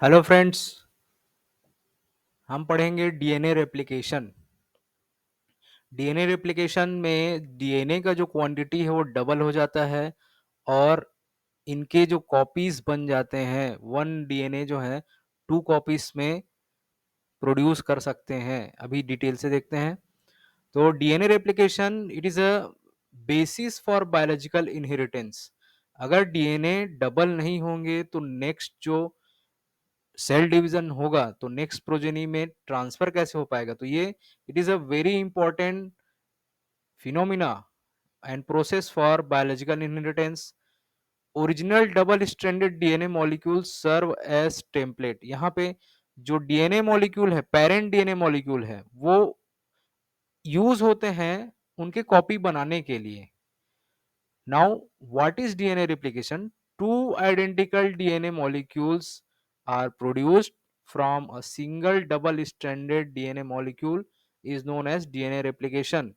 Hello friends, हम पढ़ेंगे DNA replication. DNA replication में डीएनए का जो क्वांटिटी है वो डबल हो जाता है और इनके जो कॉपीज बन जाते हैं, वन डीएनए जो है टू कॉपीज में प्रोड्यूस कर सकते हैं। अभी डिटेल से देखते हैं। तो DNA replication it is a basis for biological inheritance. अगर डीएनए डबल नहीं होंगे तो नेक्स्ट जो सेल डिवीजन होगा तो नेक्स्ट प्रोजेनी में ट्रांसफर कैसे हो पाएगा। तो ये it is a very important phenomena and process for biological inheritance. Original double stranded DNA molecule serve as template. यहाँ पे जो डीएनए मॉलिक्यूल है, पेरेंट डीएनए मॉलिक्यूल है, वो यूज होते हैं उनके कॉपी बनाने के लिए। Now, what is DNA replication? Two identical DNA molecules are produced from a single double-stranded DNA molecule is known as DNA replication.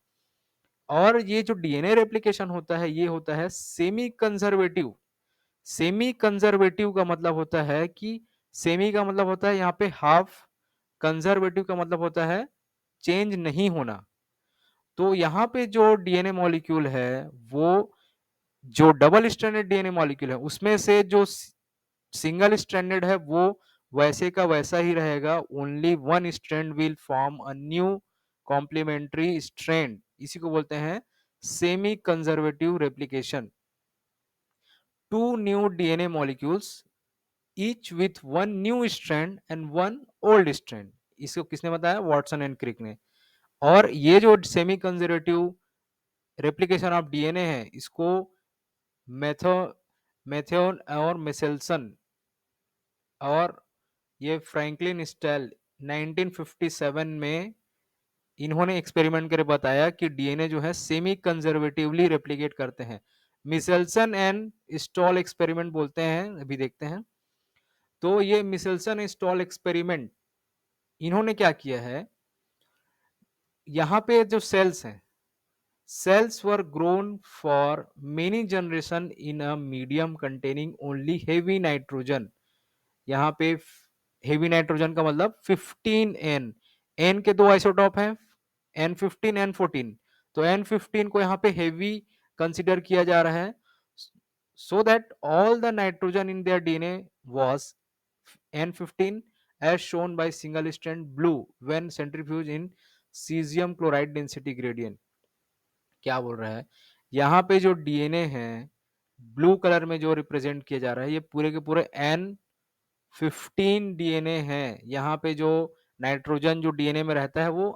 और ये जो डीएनए रेप्लिकेशन होता है ये होता है सेमी कंजर्वेटिव। सेमी कंजर्वेटिव का मतलब होता है कि सेमी का मतलब होता है यहाँ पे हाफ, कंजर्वेटिव का मतलब होता है चेंज नहीं होना। तो यहाँ पे जो डीएनए मॉलिक्यूल है वो जो डबल स्ट्रैंडेड डीएनए मॉलिक्यूल है उसमें से जो सिंगल स्ट्रैंडेड है वो वैसे का वैसा ही रहेगा। Only one strand will form a new complementary strand. इसी को बोलते हैं semi conservative replication. Two new DNA molecules each with one new strand and one old strand. इसको किसने बताया? वॉटसन एंड क्रिक ने। और ये जो semi conservative replication of DNA है इसको मेथो मेथेओन और मिसेल्सन और ये फ्रैंकलिन स्टेल 1957 में इन्होंने एक्सपेरिमेंट करके बताया कि डीएनए जो है सेमी कंजर्वेटिवली रेप्लिकेट करते हैं। मिसेल्सन एंड स्टॉल एक्सपेरिमेंट बोलते हैं, अभी देखते हैं। तो ये मिसेल्सन स्टॉल एक्सपेरिमेंट इन्होंने क्या किया है, यहाँ पे जो सेल्स हैं, cells were grown for many generation in a medium containing only heavy nitrogen। यहाँ पे हेवी नाइट्रोजन का मतलब 15N। एन के दो आइसोटॉप हैं, N15 N14। तो N15 को यहाँ पे हेवी कंसिडर किया जा रहा है, so that all the nitrogen in their DNA was N15 as shown by single strand blue when centrifuged in cesium chloride density gradient। क्या बोल रहा है, यहाँ पे जो डीएनए है ब्लू कलर में जो रिप्रेजेंट किया जा रहा है ये पूरे के पूरे N15 डीएनए है। यहाँ पे जो नाइट्रोजन जो डीएनए में रहता है वो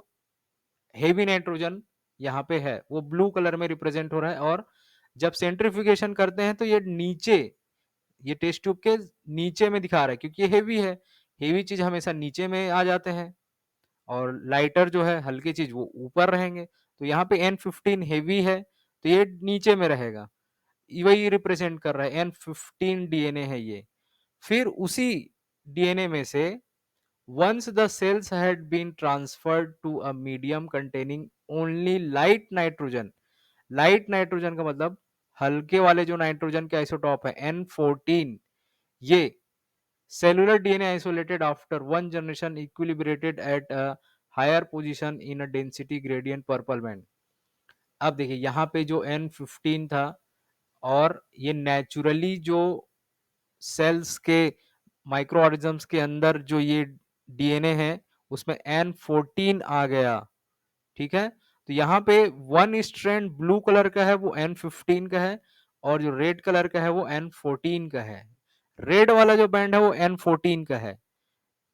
हेवी नाइट्रोजन यहाँ पे है, वो ब्लू कलर में रिप्रेजेंट हो रहा है। और जब सेंट्रिफिकेशन करते हैं तो ये नीचे, ये टेस्ट ट्यूब के नीचे में दिखा रहा है क्योंकि ये हेवी है। हेवी चीज हमेशा नीचे में आ जाते हैं और लाइटर जो है हल्की चीज वो ऊपर रहेंगे। तो यहाँ पे N15 हेवी है तो ये नीचे में रहेगा, वही रिप्रेजेंट कर रहा है। N15 डीएनए है ये। फिर उसी डीएनए में से once the cells had been transferred to a medium containing only light nitrogen। Light nitrogen का मतलब हल्के वाले जो नाइट्रोजन के आइसोटॉप है N14, ये cellular DNA isolated after one generation equilibrated at a higher position in a density gradient purple band। अब देखिए यहाँ पे जो N15 था और ये नेचुरली जो सेल्स के माइक्रो ऑर्गेनिजम्स के अंदर जो ये डीएनए है उसमें N14 आ गया। ठीक है, तो यहाँ पे वन स्ट्रैंड ब्लू कलर का है वो N15 का है और जो रेड कलर का है वो N14 का है। रेड वाला जो बैंड है वो N14 का है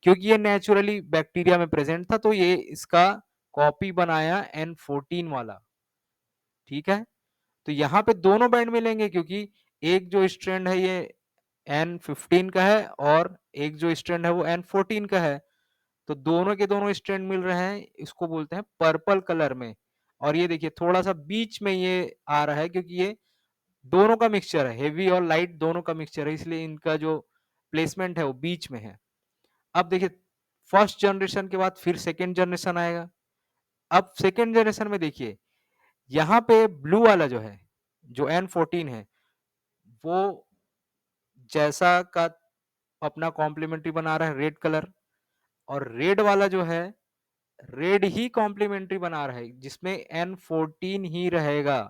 क्योंकि ये नेचुरली बैक्टीरिया में प्रेजेंट था तो ये इसका कॉपी बनाया N14 वाला। ठीक है, तो यहाँ पे दोनों बैंड मिलेंगे क्योंकि एक जो स्ट्रैंड है ये N15 का है और एक जो स्ट्रैंड है वो N14 का है। तो दोनों के दोनों स्ट्रैंड मिल रहे हैं, इसको बोलते हैं पर्पल कलर में। और ये देखिए थोड़ा सा बीच में ये आ रहा है क्योंकि ये दोनों का मिक्सचर है, हेवी और लाइट दोनों का मिक्सचर है, इसलिए इनका जो प्लेसमेंट है वो बीच में है। अब देखिए फर्स्ट जनरेशन के बाद फिर सेकेंड जनरेशन आएगा। अब सेकेंड जनरेशन में देखिए यहाँ पे ब्लू वाला जो है, जो N14 है, वो जैसा का अपना कॉम्प्लीमेंट्री बना रहा है रेड कलर, और रेड वाला जो है रेड ही कॉम्प्लीमेंट्री बना रहा है जिसमें N14 ही रहेगा,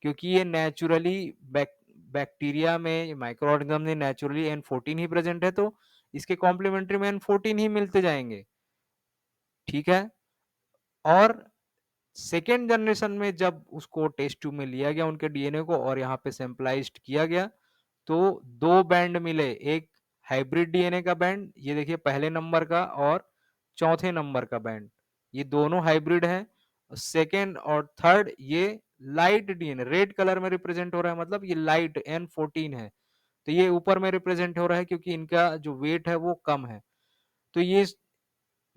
क्योंकि ये नेचुरली बैक्टीरिया में माइक्रो ऑर्गेनिज्म में नेचुरली N14 ही प्रेजेंट है, तो इसके कॉम्प्लीमेंट्री में N14 ही मिलते जाएंगे। ठीक है। और सेकेंड जनरेशन में जब उसको टेस्ट ट्यूब में लिया गया उनके डीएनए को और यहाँ पे सैंपलाइज्ड किया गया, तो दो बैंड मिले, एक हाइब्रिड डीएनए का बैंड, ये देखिए पहले नंबर का, और चौथे नंबर का बैंड, ये दोनों हाइब्रिड है। सेकेंड और थर्ड ये लाइट डीएनए रेड कलर में रिप्रेजेंट हो रहा है, मतलब ये लाइट N14 है, तो ये ऊपर में रिप्रेजेंट हो रहा है क्योंकि इनका जो वेट है वो कम है। तो ये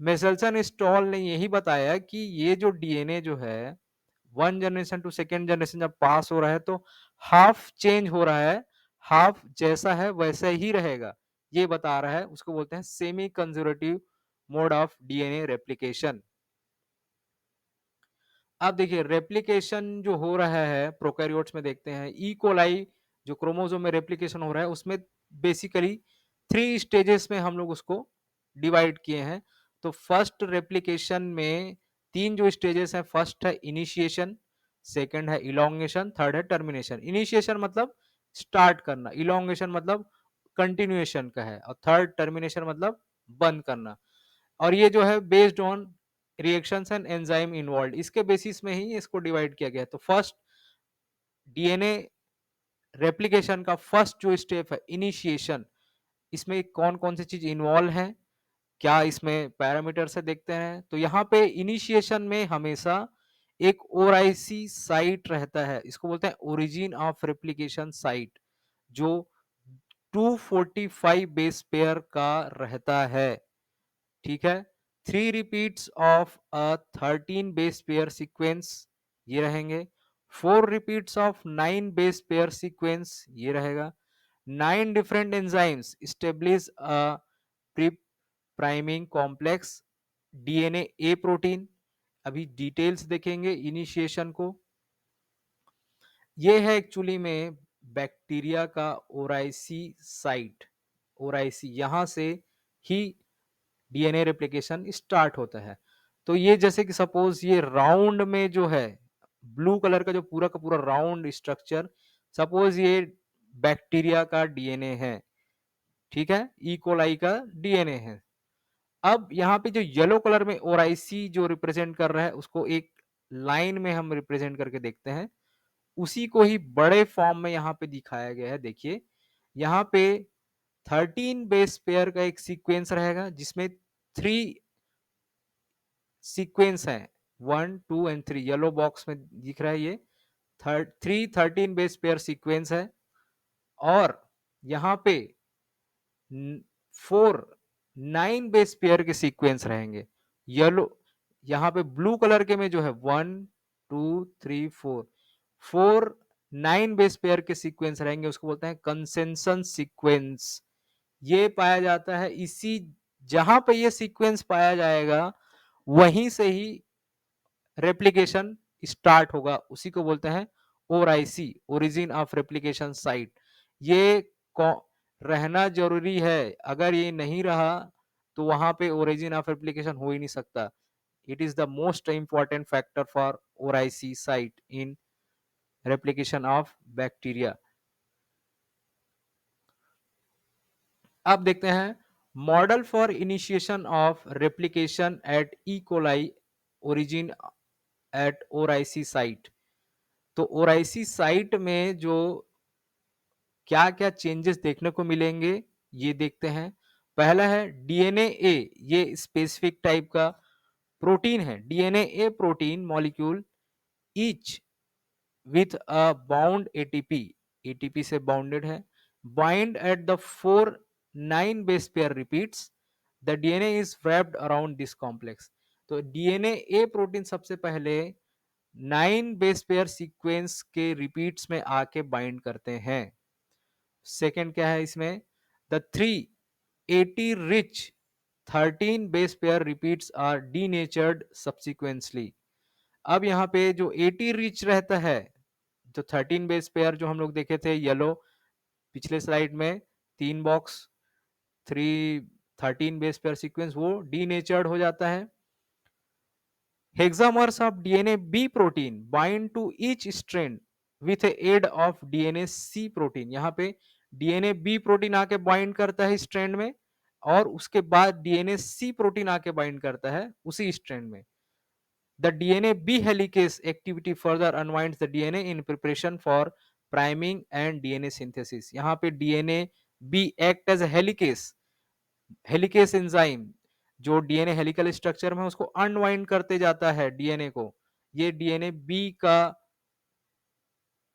मेसेल्सन स्टॉल ने यही बताया कि ये जो डीएनए जो है one generation to second generation जब पास हो रहा है तो हाफ चेंज हो रहा है, हाफ जैसा है वैसा ही रहेगा, ये बता रहा है। उसको बोलते हैं semi conservative mode of DNA replication. अब देखिए रेप्लिकेशन जो हो रहा है प्रोकैरियोट्स में, देखते हैं ई कोलाई जो क्रोमोसोम में रेप्लिकेशन हो रहा है उसमें बेसिकली 3 स्टेजेस में हम लोग उसको डिवाइड किए हैं। तो फर्स्ट रेप्लिकेशन में 3 जो स्टेजेस हैं, फर्स्ट है इनिशिएशन, सेकंड है इलोंगेशन, थर्ड है टर्मिनेशन। इनिशिएशन मतलब स्टार्ट करना, इलोंगेशन मतलब कंटिन्यूएशन का है, और थर्ड टर्मिनेशन मतलब बंद करना। और ये जो है based on reactions and enzyme involve, इसके बेसिस में ही इसको डिवाइड किया गया। तो फर्स्ट डीएनए रेप्लिकेशन का फर्स्ट जो स्टेप है इनिशिएशन, इसमें कौन कौन सी चीज इन्वॉल्व है, क्या इसमें पैरामीटर से देखते हैं। तो यहाँ पे इनिशिएशन में हमेशा एक ओआरआईसी साइट रहता है, इसको बोलते हैं ओरिजिन ऑफ रेप्लिकेशन साइट, जो 245 बेस पेयर का रहता है। ठीक है। 3 repeats of a 13 base pair sequence, ये रहेंगे। 4 repeats of 9 base pair sequence, ये रहेगा। 9 different enzymes establish a pre priming complex DNA A protein. अभी डिटेल्स देखेंगे इनिशिएशन को। ये है एक्चुअली में बैक्टीरिया का ओराइसी साइट, ओराइसी, यहां से ही डीएनए रेप्लिकेशन स्टार्ट होता है। तो ये जैसे कि सपोज ये राउंड में जो है ब्लू कलर का जो पूरा का पूरा राउंड स्ट्रक्चर, सपोज ये बैक्टीरिया का डीएनए है, ठीक है, ई कोलाई का डीएनए है। अब यहाँ पे जो येलो कलर में ओराइसी जो रिप्रेजेंट कर रहा है उसको एक लाइन में हम रिप्रेजेंट करके देखते हैं, उसी को ही बड़े फॉर्म में यहाँ पे दिखाया गया है। देखिए यहाँ पे 13 बेस पेयर का एक सीक्वेंस रहेगा जिसमें 3 सीक्वेंस है, 1 2 एंड 3, येलो बॉक्स में दिख रहा है ये 13 बेस पेयर सीक्वेंस है। और यहाँ पे 4 9 बेस पेयर के सीक्वेंस रहेंगे। येलो यहाँ पे ब्लू कलर के में जो है 1 2 3 4 4 9 बेस पेयर के सीक्वेंस रहेंगे, उसको बोलते हैं कंसेंसस सीक्वेंस। ये पाया जाता है इसी, जहां पे ये सीक्वेंस पाया जाएगा वहीं से ही रेप्लिकेशन स्टार्ट होगा, उसी को बोलते हैं ओआरआईसी, ओरिजिन ऑफ रेप्लिकेशन साइट। ये रहना जरूरी है, अगर ये नहीं रहा तो वहां पे ओरिजिन ऑफ रेप्लिकेशन हो ही नहीं सकता। It is the most important factor for ORIC site in replication of bacteria. अब देखते हैं model for initiation of replication at E coli origin at ORIC site. तो ओआरआईसी साइट में जो क्या क्या चेंजेस देखने को मिलेंगे ये देखते हैं। पहला है डीएनए ए, ये स्पेसिफिक टाइप का प्रोटीन है, DNA A protein molecule each with a bound ATP, ATP से बाउंडेड है, bind at the 4 9 base pair repeats, the DNA is wrapped around this complex. तो डीएनए ए प्रोटीन सबसे पहले 9 base pair sequence के repeats में आके bind करते हैं। सेकेंड क्या है इसमें, the 380 rich 13 base pair repeats are denatured subsequently. अब यहाँ पे जो 80 रिच रहता है, जो 13 बेस पेयर जो हम लोग देखे थे येलो पिछले स्लाइड में 3 बॉक्स, 13 बेस पेयर सीक्वेंस वो डीनेचर्ड हो जाता है. Hexamers of DNA B protein bind to each strand with the aid of DNA C protein. यहाँ पे DNA B प्रोटीन आके बाइंड करता है स्ट्रैंड में और उसके बाद DNA C प्रोटीन आके बाइंड करता है उसी स्ट्रैंड में. The DNA B helicase activity further unwinds the DNA in preparation for priming and DNA synthesis. यहाँ पे DNA B act as a helicase, helicase enzyme जो डीएनए हेलिकल स्ट्रक्चर में उसको अनवाइंड करते जाता है डीएनए को. ये डीएनए बी का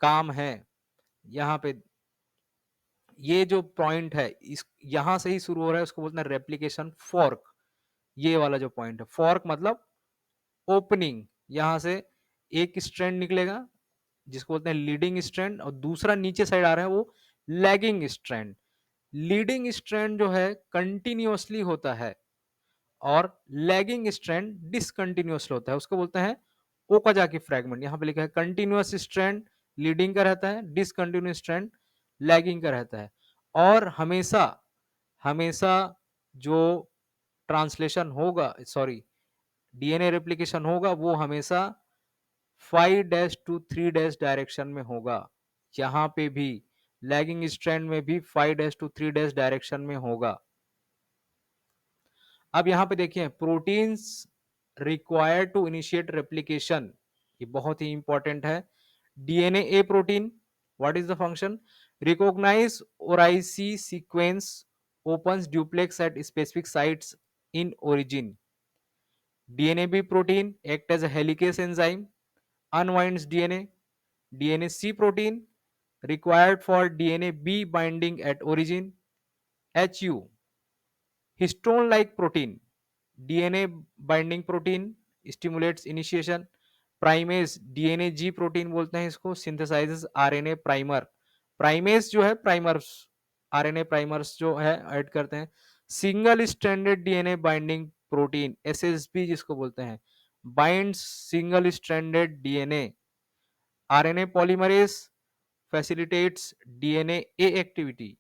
काम है. यहाँ पे ये जो पॉइंट है इस यहां से ही शुरू हो रहा है, उसको बोलते हैं रेप्लिकेशन फॉर्क. ये वाला जो पॉइंट है फॉर्क मतलब ओपनिंग. यहां से एक स्ट्रैंड निकलेगा जिसको बोलते हैं लीडिंग स्ट्रैंड और दूसरा नीचे साइड आ रहा है वो लैगिंग स्ट्रैंड. लीडिंग स्ट्रैंड जो है कंटिन्यूअसली होता है और लैगिंग स्ट्रैंड डिसकंटिन्यूअस होता है, उसको बोलते हैं ओकाजाकी फ्रैगमेंट. यहाँ पे लिखा है कंटिन्यूअस स्ट्रैंड लीडिंग का रहता है, डिसकंटिन्यूअस स्ट्रैंड लैगिंग का रहता है. और हमेशा हमेशा जो ट्रांसलेशन होगा, सॉरी, डीएनए रेप्लिकेशन होगा वो हमेशा 5-3 डायरेक्शन में होगा. यहाँ पे भी लैगिंग स्ट्रैंड में भी 5-3 डायरेक्शन में होगा. अब यहां पे देखिए proteins required to initiate replication, ये बहुत ही इंपॉर्टेंट है. DNA A protein, what is the function? Recognize oriC sequence, opens duplex at specific sites in origin. DNA B protein act as a helicase enzyme, unwinds DNA. DNA C protein required for DNA B binding at origin. HU histone like protein, DNA binding protein stimulates initiation. Primase DNA ji protein बोलते हैं इसको, synthesises RNA primer. Primase जो है primers, RNA primers जो है add करते हैं. Single stranded DNA binding protein SSB जिसको बोलते हैं, binds single stranded DNA. RNA polymerase facilitates DNA A activity.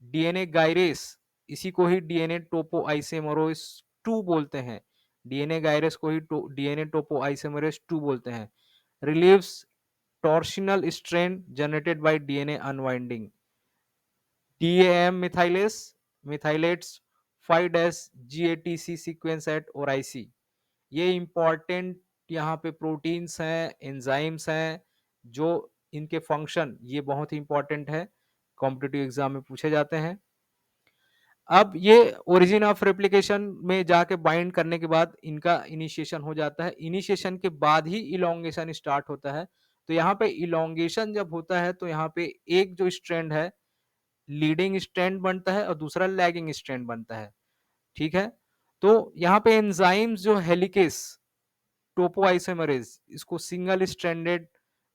DNA gyrase, इसी को ही डीएनए टोपो आइसोमेरेज 2 बोलते हैं. डीएनए गायरेस को ही डीएनए टोपो आइसोमेरेज 2 बोलते हैं. Relieves torsional strain generated by DNA unwinding. DAM methylase methylates 5-GATC sequence at oriC. ये important यहाँ पे प्रोटीन्स हैं, एंजाइम्स हैं, जो इनके फंक्शन ये बहुत ही इंपॉर्टेंट है, कॉम्पिटिटिव एग्जाम में पूछे जाते हैं. अब ये ओरिजिन ऑफ रेप्लिकेशन में जाके बाइंड करने के बाद इनका इनिशिएशन हो जाता है. इनिशिएशन के बाद ही इलोंगेशन स्टार्ट होता है. तो यहाँ पे इलोंगेशन जब होता है तो यहाँ पे एक जो स्ट्रैंड है लीडिंग स्ट्रैंड बनता है और दूसरा लैगिंग स्ट्रैंड बनता है. ठीक है. तो यहाँ पे एंजाइम्स जो हेलिकेस टोपोआइसोमेरेज, इसको सिंगल स्ट्रैंडेड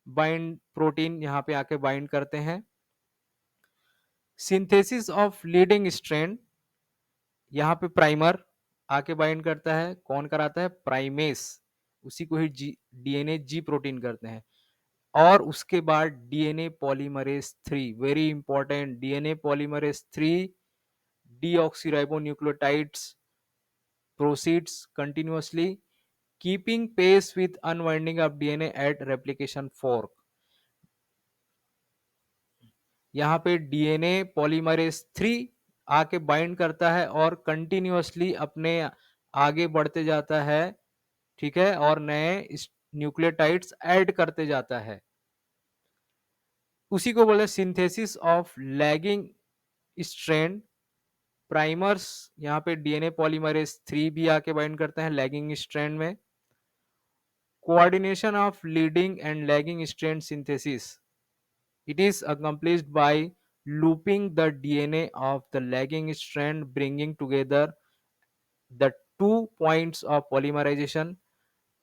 बाइंड प्रोटीन यहाँ पे आके बाइंड करते हैं. सिंथेसिस ऑफ लीडिंग स्ट्रैंड, यहाँ पे प्राइमर आके बाइंड करता है. कौन कराता है? प्राइमेस. उसी को ही डीएनए जी प्रोटीन करते हैं. और उसके बाद DNA polymerase 3, very important, DNA polymerase 3 deoxyribonucleotides proceeds continuously keeping pace with unwinding of DNA at replication fork. यहाँ पे डीएनए पॉलीमरेज 3 आके बाइंड करता है और कंटिन्यूअसली अपने आगे बढ़ते जाता है. ठीक है. और नए न्यूक्लियोटाइड्स ऐड करते जाता है. उसी को बोले synthesis of lagging strand. Primers यहाँ पे डीएनए पॉलीमरेज 3 भी आके बाइंड करते हैं लैगिंग स्ट्रैंड में. Coordination of leading and lagging strand synthesis, it is accomplished by looping the DNA of the lagging strand, bringing together the 2 points of polymerization,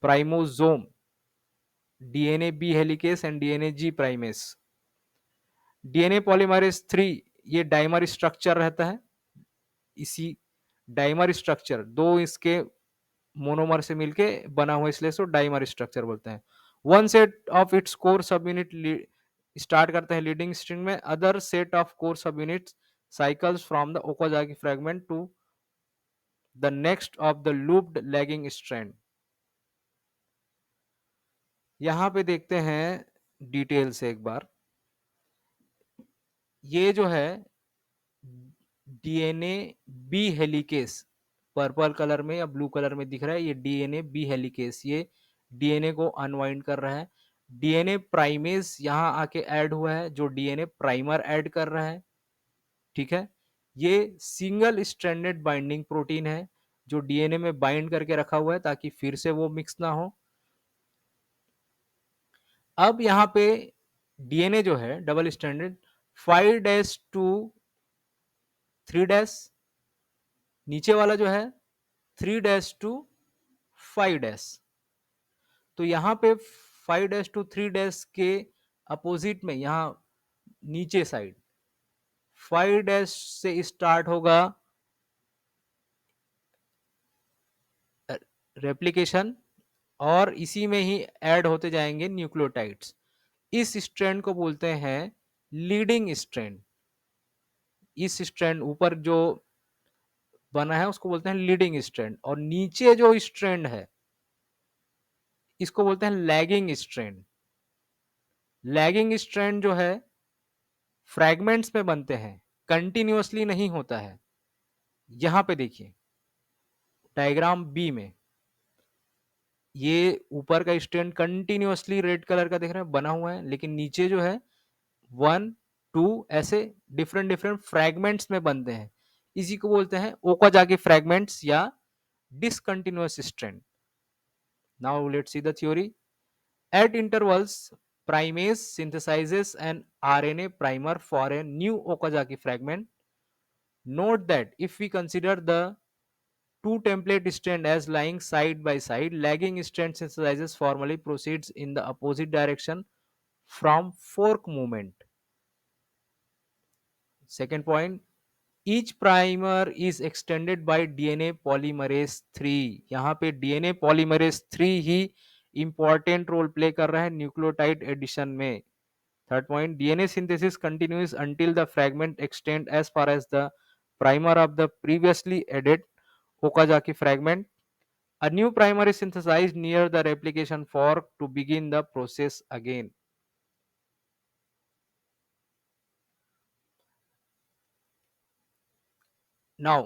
primosome, DNA B helicase and DNA G primase. DNA polymerase 3 ये dimer structure रहता है. इसी dimer structure दो इसके monomer से मिलके बना हुआ, इसलिए इसको डाइमर स्ट्रक्चर बोलते हैं. One set of its core सब यूनिट स्टार्ट करते हैं लीडिंग स्ट्रिंग में, अदर सेट ऑफ कोर सब units cycles from the Okazaki fragment to the next of the looped lagging strand. यहां पे देखते हैं डिटेल से एक बार। ये जो है DNA B helicase, purple colour में या ब्लू कलर में दिख रहा है, ये डीएनए बी हेलिकेस, ये डीएनए को अनवाइंड कर रहा है। डीएनए प्राइमेज यहां आके ऐड हुआ है, जो डीएनए प्राइमर ऐड कर रहा है। ठीक है, ये सिंगल स्ट्रैंडेड बाइंडिंग प्रोटीन है जो डीएनए में बाइंड करके रखा हुआ है ताकि फिर से वो मिक्स ना हो। अब यहां पे डीएनए जो है डबल स्ट्रैंडेड 5' टू 3', नीचे वाला जो है 3' टू 5'। तो यहां पे 5' टू 3' के अपोजिट में यहां नीचे साइड 5' से स्टार्ट होगा रेप्लिकेशन और इसी में ही ऐड होते जाएंगे न्यूक्लियोटाइड्स। इस स्ट्रैंड को बोलते हैं लीडिंग स्ट्रैंड। इस स्ट्रैंड ऊपर जो बना है उसको बोलते हैं लीडिंग स्ट्रैंड, और नीचे जो स्ट्रैंड है इसको बोलते हैं लैगिंग स्ट्रैंड। लैगिंग स्ट्रैंड जो है फ्रैगमेंट्स में बनते हैं, कंटिन्यूअसली नहीं होता है। यहां पे देखिए डायग्राम बी में ये ऊपर का स्ट्रैंड कंटिन्यूअसली रेड कलर का दिख रहा है बना हुआ है, लेकिन नीचे जो है 1 2 ऐसे डिफरेंट डिफरेंट फ्रैगमेंट्स में बनते हैं। इसी को बोलते हैं ओकाजाकी फ्रैगमेंट्स या discontinuous strand. Now let's see the theory. At intervals, primase synthesizes an RNA primer for a new Okazaki fragment. Note that if we consider the two template strand as lying side by side, lagging strand synthesizes formally proceeds in the opposite direction from fork movement. Second point, each primer is extended by DNA polymerase 3. यहाँ पे DNA polymerase 3 ही important role play कर रहा है nucleotide addition में। Third point, DNA synthesis continues until the fragment extend as far as the primer of the previously added Okazaki fragment. A new primer is synthesized near the replication fork to begin the process again. Now,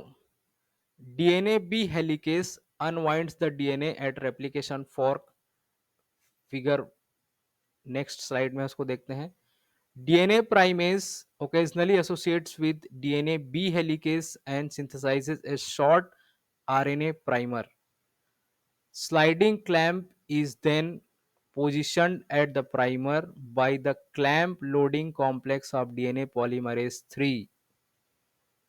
DNA B helicase unwinds the DNA at replication fork. Figure next slide में उसको देखते हैं। DNA primase occasionally associates with DNA B helicase and synthesizes a short RNA primer. Sliding clamp is then positioned at the primer by the clamp loading complex of DNA polymerase 3.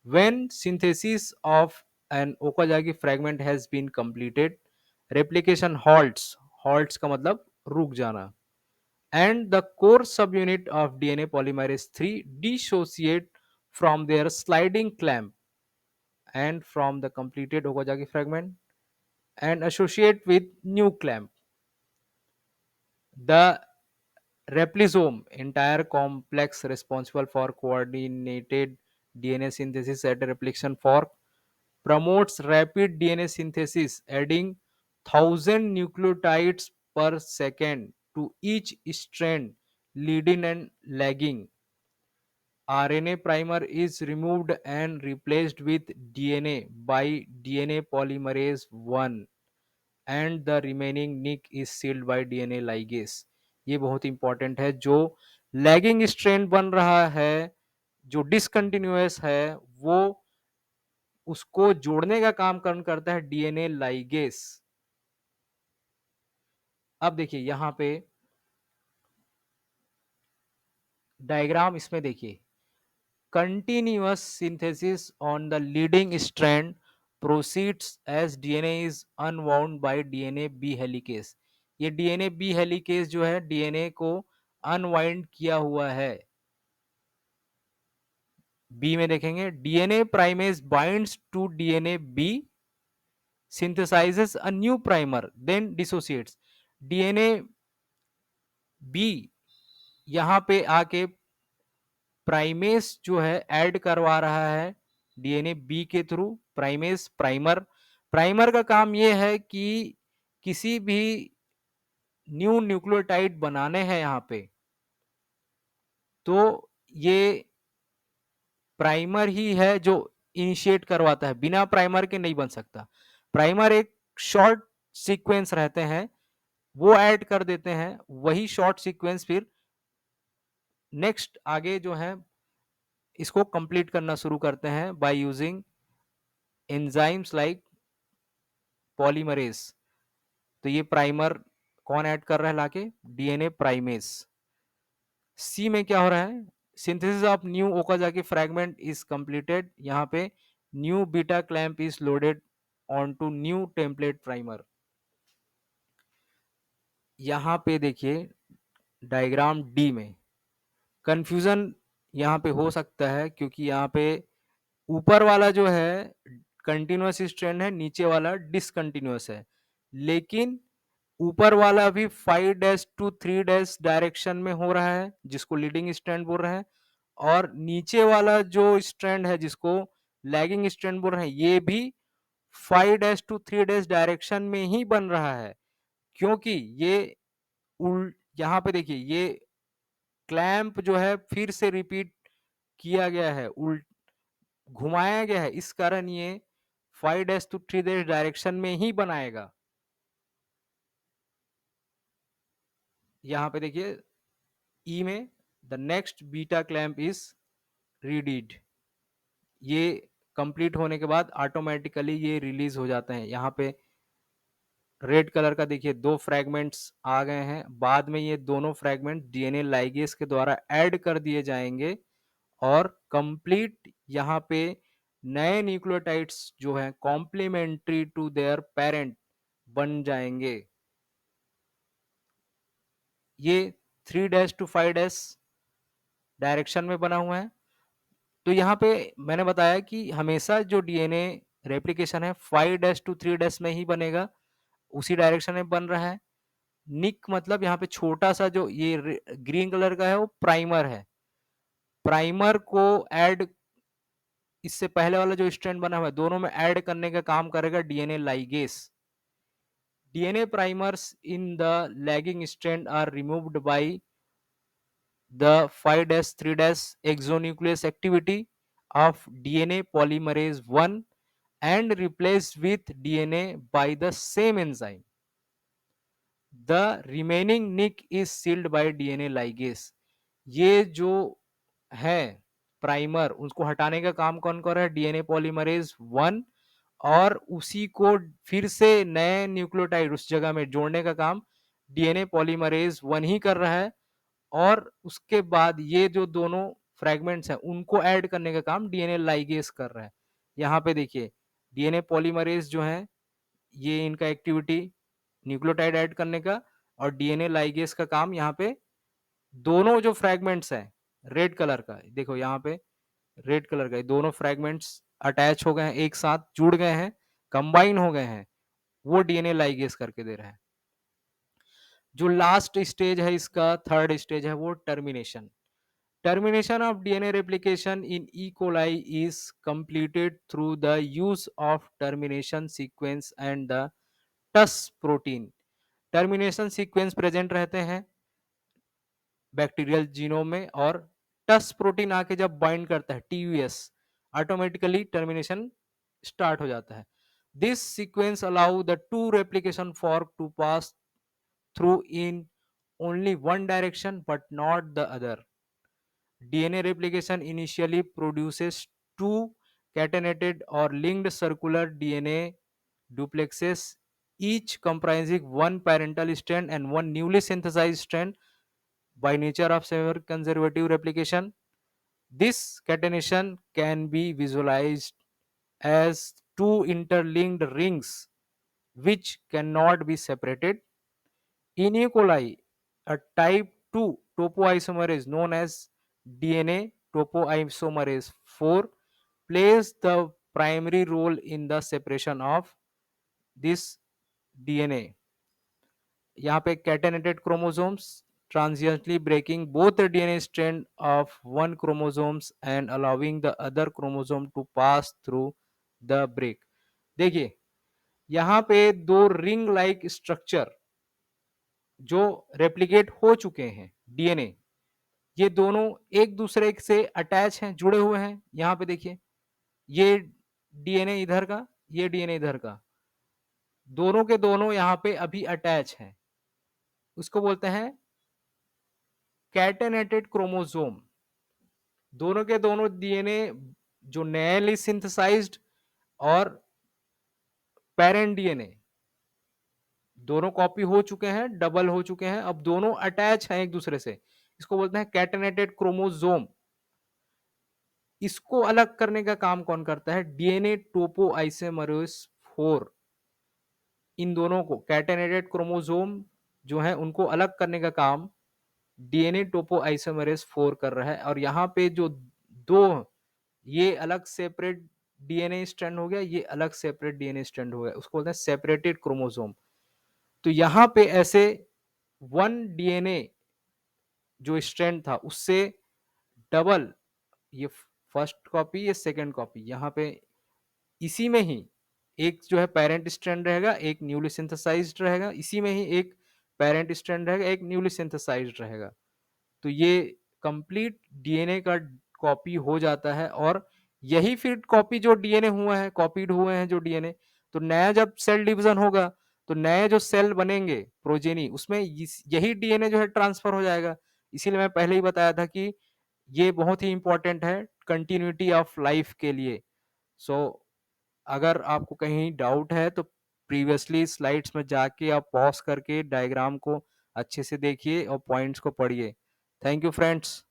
When synthesis of an Okazaki fragment has been completed, replication halts. Halts का मतलब रुक जाना. And the core subunit of DNA polymerase 3 dissociate from their sliding clamp and from the completed Okazaki fragment and associate with new clamp. The replizome, entire complex responsible for coordinated DNA synthesis at a replication fork, promotes rapid DNA synthesis, adding 1000 nucleotides per second to each strand, leading and lagging. RNA primer is removed and replaced with DNA by DNA polymerase 1 and the remaining nick is sealed by DNA ligase. ये बहुत important है। जो lagging strain बन रहा है, जो discontinuous है, वो उसको जोड़ने का काम करता है डीएनए लाइगेस। अब देखिए यहां पे डायग्राम इसमें देखिए, continuous synthesis on the leading strand proceeds as DNA is unwound by DNA B helicase. ये DNA B helicase जो है DNA को अनवाइंड किया हुआ है। बी में देखेंगे DNA primase binds to DNA B, synthesizes a new primer, then dissociates. DNA B यहां पे आके प्राइमेस जो है ऐड करवा रहा है डीएनए बी के थ्रू। प्राइमेस प्राइमर, प्राइमर का काम ये है कि किसी भी न्यू न्यूक्लियोटाइड बनाने हैं यहाँ पे, तो ये प्राइमर ही है जो इनिशिएट करवाता है, बिना प्राइमर के नहीं बन सकता। प्राइमर एक शॉर्ट सीक्वेंस रहते हैं, वो ऐड कर देते हैं, वही शॉर्ट सीक्वेंस फिर नेक्स्ट आगे जो है इसको कंप्लीट करना शुरू करते हैं by using enzymes like polymerase. तो ये प्राइमर कौन ऐड कर रहा है लाके? DNA primase. सी में क्या हो रहा है? Synthesis of new Okazaki fragment is completed. यहाँ पे new beta clamp is loaded on to new template primer. यहाँ पे देखिए डायग्राम डी में कंफ्यूजन यहाँ पे हो सकता है, क्योंकि यहाँ पे ऊपर वाला जो है कंटिन्यूअस स्ट्रैंड है, नीचे वाला डिसकंटिन्यूअस है, लेकिन ऊपर वाला भी 5' to 3' डायरेक्शन में हो रहा है, जिसको लीडिंग स्ट्रैंड बोल रहे हैं, और नीचे वाला जो स्ट्रैंड है जिसको लैगिंग स्ट्रैंड बोल रहे हैं, ये भी 5' to 3' डायरेक्शन में ही बन रहा है, क्योंकि ये यहाँ पे देखिए ये क्लैंप जो है फिर से रिपीट किया गया है, घुमाया गया है, इस कारण ये 5' to 3' डायरेक्शन में ही बनाएगा। यहाँ पे देखिए ई में the next beta clamp is readded. ये कंप्लीट होने के बाद ऑटोमेटिकली ये रिलीज हो जाते हैं। यहाँ पे रेड कलर का देखिए 2 फ्रैगमेंट्स आ गए हैं, बाद में ये दोनों फ्रैगमेंट डीएनए लाइगेज के द्वारा ऐड कर दिए जाएंगे और कंप्लीट यहाँ पे नए न्यूक्लियोटाइड्स जो हैं कॉम्प्लीमेंट्री टू देयर पेरेंट बन जाएंगे। ये 3' to 5' डायरेक्शन में बना हुआ है। तो यहाँ पे मैंने बताया कि हमेशा जो डीएनए रेप्लिकेशन है 5' to 3' में ही बनेगा, उसी डायरेक्शन में बन रहा है। निक मतलब यहाँ पे छोटा सा जो ये ग्रीन कलर का है वो प्राइमर है। प्राइमर को ऐड, इससे पहले वाला जो स्ट्रैंड बना हुआ है दोनों में ऐड करने का काम करेगा DNA ligase. DNA primers in the lagging strand are removed by the 5' 3' exonuclease activity of DNA polymerase 1 and replaced with DNA by the same enzyme. The remaining nick is sealed by DNA ligase. ये जो है primer, उसको हटाने का काम कौन कर रहा है? डीएनए पॉलीमरेज 1, और उसी को फिर से नए न्यूक्लियोटाइड उस जगह में जोड़ने का काम डीएनए पॉलीमरेज 1 ही कर रहा है, और उसके बाद ये जो दोनों फ्रैगमेंट्स हैं उनको ऐड करने का काम डीएनए लाइगेज कर रहा है। यहाँ पे देखिए डीएनए पॉलीमरेज जो है ये इनका एक्टिविटी न्यूक्लियोटाइड ऐड करने का, और डीएनए लाइगेज का काम यहाँ पे दोनों जो फ्रैगमेंट्स हैं रेड कलर का, देखो यहाँ पे रेड कलर का, दोनों फ्रैगमेंट्स अटैच हो गए हैं, एक साथ जुड़ गए हैं, कंबाइन हो गए हैं, वो डीएनए लाइगेज करके दे रहा है। जो लास्ट स्टेज है इसका, थर्ड स्टेज है वो termination. Termination of DNA replication in E. coli is completed through the use of termination sequence and the TUS protein. Termination sequence present रहते हैं बैक्टीरियल जीनोम में, और टस प्रोटीन आके जब बाइंड करता है TUS, ऑटोमेटिकली टर्मिनेशन स्टार्ट हो जाता है। This sequence allow the two replication fork to pass through in only one direction but not the other. DNA replication initially produces two catenated or linked circular DNA duplexes, each comprising one parental strand and one newly synthesized strand. By nature of semi-conservative replication, this catenation can be visualized as two interlinked rings which cannot be separated. In E. coli, a type 2 topoisomerase known as DNA topoisomerase 4 plays the primary role in the separation of this DNA. यहाँ पे कैटेनेटेड chromosomes transiently breaking both the DNA strand of one chromosomes and allowing the other chromosome to pass through the break. देखिए यहाँ पे दो ring like structure जो replicate हो चुके हैं डीएनए, ये दोनों एक दूसरे से अटैच हैं, जुड़े हुए हैं। यहाँ पे देखिए, ये डीएनए इधर का, ये डीएनए इधर का, दोनों के दोनों यहाँ पे अभी अटैच हैं। उसको बोलते हैं कैटेनेटेड क्रोमोसोम। दोनों के दोनों डीएनए जो नयली सिंथेसाइज्ड और पेरेंट डीएनए दोनों कॉपी हो चुके हैं, डबल हो चुके हैं, अब दोनों अटैच हैं एक दूसरे से। इसको बोलते हैं कैटेनेटेड क्रोमोसोम। इसको अलग करने का काम कौन करता है? DNA topoisomerase 4। इन दोनों को कैटेनेटेड क्रोमोसोम जो है उनको अलग करने का काम डीएनए टोपोआइसोमरेज 4 कर रहा है। और यहाँ पे जो दो, ये अलग सेपरेट डीएनए स्ट्रैंड हो गया, ये अलग सेपरेट डीएनए स्ट्रैंड हो गया, उसको बोलते हैं सेपरेटेड क्रोमोसोम। तो यहाँ पे ऐसे वन डीएनए जो स्ट्रैंड था उससे डबल, ये फर्स्ट कॉपी, ये सेकंड कॉपी, यहाँ पे इसी में ही एक जो है पेरेंट स्ट्रैंड रहेगा, एक न्यूली सिंथेसाइज्ड रहेगा, इसी में ही एक पेरेंट स्ट्रैंड रहेगा, एक न्यूली सिंथेसाइज्ड रहेगा। तो ये कंप्लीट डीएनए का कॉपी हो जाता है। और यही फिर कॉपी जो डीएनए हुआ है, कॉपीड हुए हैं जो डीएनए, तो नया जब सेल डिवीजन होगा तो नए जो सेल बनेंगे प्रोजेनी, उसमें यही डीएनए जो है ट्रांसफर हो जाएगा। इसीलिए मैं पहले ही बताया था कि ये बहुत ही इंपॉर्टेंट है कंटिन्यूटी ऑफ लाइफ के लिए। सो अगर आपको कहीं डाउट है तो प्रीवियसली स्लाइड्स में जाके आप पॉज करके डायग्राम को अच्छे से देखिए और पॉइंट्स को पढ़िए। Thank you friends.